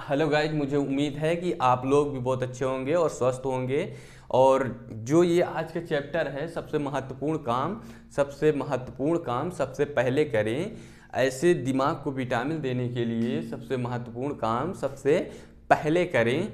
Hello guys, मुझे उम्मीद है कि आप लोग भी बहुत अच्छे होंगे और स्वस्थ होंगे। और जो ये आज का चैप्टर है, सबसे महत्वपूर्ण काम, सबसे पहले करें। ऐसे दिमाग को विटामिन देने के लिए सबसे महत्वपूर्ण काम सबसे पहले करें।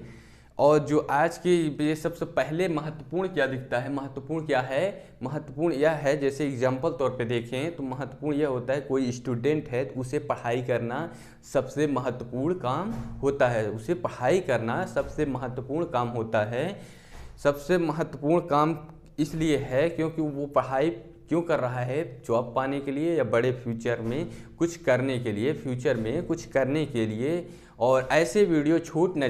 और जो आज की ये सबसे पहले महत्वपूर्ण क्या दिखता है, महत्वपूर्ण क्या है, महत्वपूर्ण यह है, जैसे एग्जाम्पल तौर पे देखें तो महत्वपूर्ण यह होता है, कोई स्टूडेंट है तो उसे पढ़ाई करना सबसे महत्वपूर्ण काम होता है। उसे पढ़ाई करना सबसे महत्वपूर्ण काम होता है। सबसे महत्वपूर्ण काम इसलिए है क्योंकि वो पढ़ाई क्यों कर रहा है, जॉब पाने के लिए या बड़े फ्यूचर में कुछ करने के लिए, और ऐसे वीडियो छूट न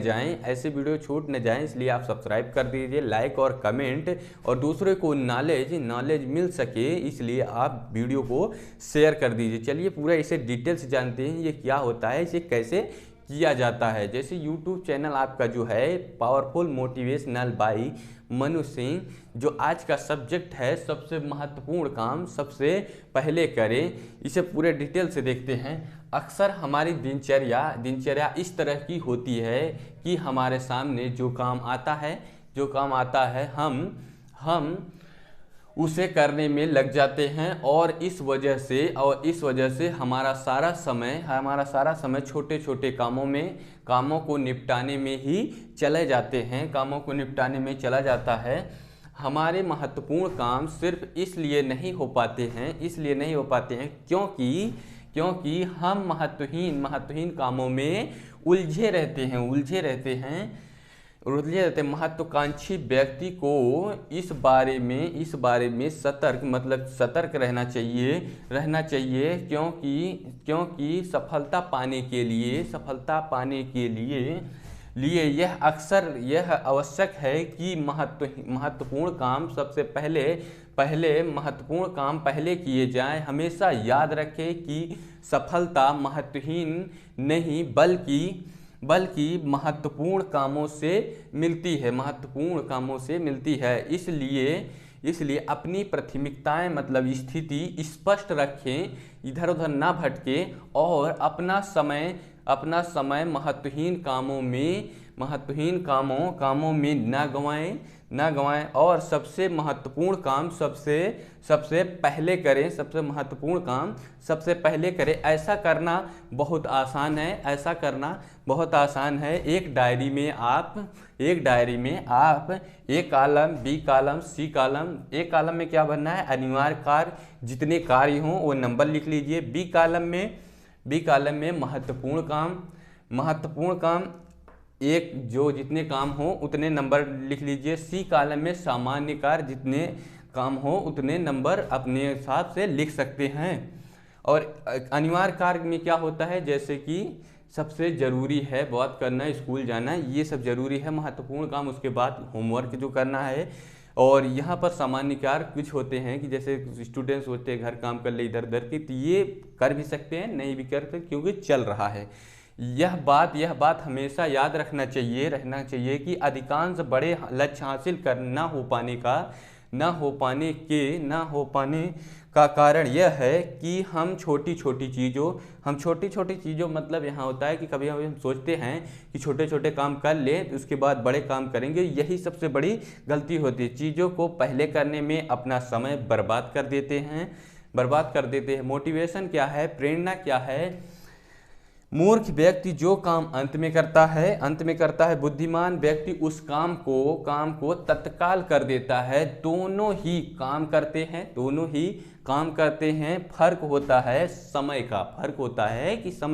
जाएं, इसलिए आप सब्सक्राइब कर दीजिए, लाइक और कमेंट, और दूसरे को नॉलेज मिल सके इसलिए आप वीडियो को शेयर कर दीजिए। चलिए पूरा इसे डिटेल से जानते हैं, ये क्या होता है, इसे कैसे किया जाता है। जैसे यूट्यूब चैनल आपका जो है powerful motivational by Manu Singh, जो आज का सब्जेक्ट है सबसे महत्वपूर्ण काम सबसे पहले करें, इसे पूरे डिटेल से देखते हैं। अक्सर हमारी दिनचर्या इस तरह की होती है कि हमारे सामने जो काम आता है हम उसे करने में लग जाते हैं, और इस वजह से हमारा सारा समय छोटे छोटे कामों को निपटाने में ही चला जाता है। हमारे महत्वपूर्ण काम सिर्फ इसलिए नहीं हो पाते हैं क्योंकि हम महत्वहीन कामों में उलझे रहते हैं। महत्वाकांक्षी व्यक्ति को इस बारे में सतर्क रहना चाहिए, क्योंकि सफलता पाने के लिए यह आवश्यक है कि महत्वपूर्ण काम सबसे पहले किए जाएं। हमेशा याद रखें कि सफलता महत्वहीन नहीं बल्कि महत्वपूर्ण कामों से मिलती है। इसलिए अपनी प्राथमिकताएं स्थिति स्पष्ट रखें, इधर उधर ना भटकें, और अपना समय महत्वहीन कामों में ना गवाएं, और सबसे महत्वपूर्ण काम सबसे पहले करें। ऐसा करना बहुत आसान है। एक डायरी में आप A column, B column, C column. A column में क्या भरना है, अनिवार्य कार्य, जितने कार्य हों वो नंबर लिख लीजिए। बी कॉलम में महत्वपूर्ण काम एक, जो जितने काम हो उतने नंबर लिख लीजिए। सी कॉलम में सामान्य कार्य, जितने काम हो उतने नंबर अपने हिसाब से लिख सकते हैं। और अनिवार्य कार्य में क्या होता है, जैसे कि सबसे ज़रूरी है बात करना, स्कूल जाना, ये सब ज़रूरी है, महत्वपूर्ण काम। उसके बाद होमवर्क जो करना है। और यहाँ पर सामान्य कार्य कुछ होते हैं कि जैसे स्टूडेंट्स होते हैं, घर काम कर ले इधर उधर की, तो ये कर भी सकते हैं, नहीं भी करते क्योंकि चल रहा है। यह बात हमेशा याद रहना चाहिए कि अधिकांश बड़े लक्ष्य हासिल कर ना हो पाने का कारण यह है कि हम छोटी छोटी चीज़ों मतलब यहाँ होता है कि कभी हम सोचते हैं कि छोटे छोटे काम कर लें तो उसके बाद बड़े काम करेंगे। यही सबसे बड़ी गलती होती है। चीज़ों को पहले करने में अपना समय बर्बाद कर देते हैं। मोटिवेशन क्या है, प्रेरणा क्या है? मूर्ख व्यक्ति जो काम अंत में करता है, बुद्धिमान व्यक्ति उस काम को तत्काल कर देता है। दोनों ही काम करते हैं। फर्क होता है समय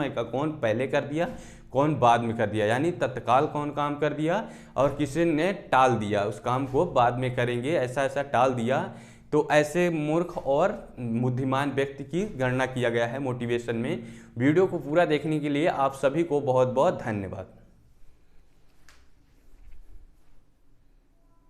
का, कौन पहले कर दिया, कौन बाद में कर दिया, यानी तत्काल कौन काम कर दिया और किसी ने टाल दिया, उस काम को बाद में करेंगे, ऐसा टाल दिया। तो ऐसे मूर्ख और बुद्धिमान व्यक्ति की गणना किया गया है मोटिवेशन में। वीडियो को पूरा देखने के लिए आप सभी को बहुत बहुत धन्यवाद।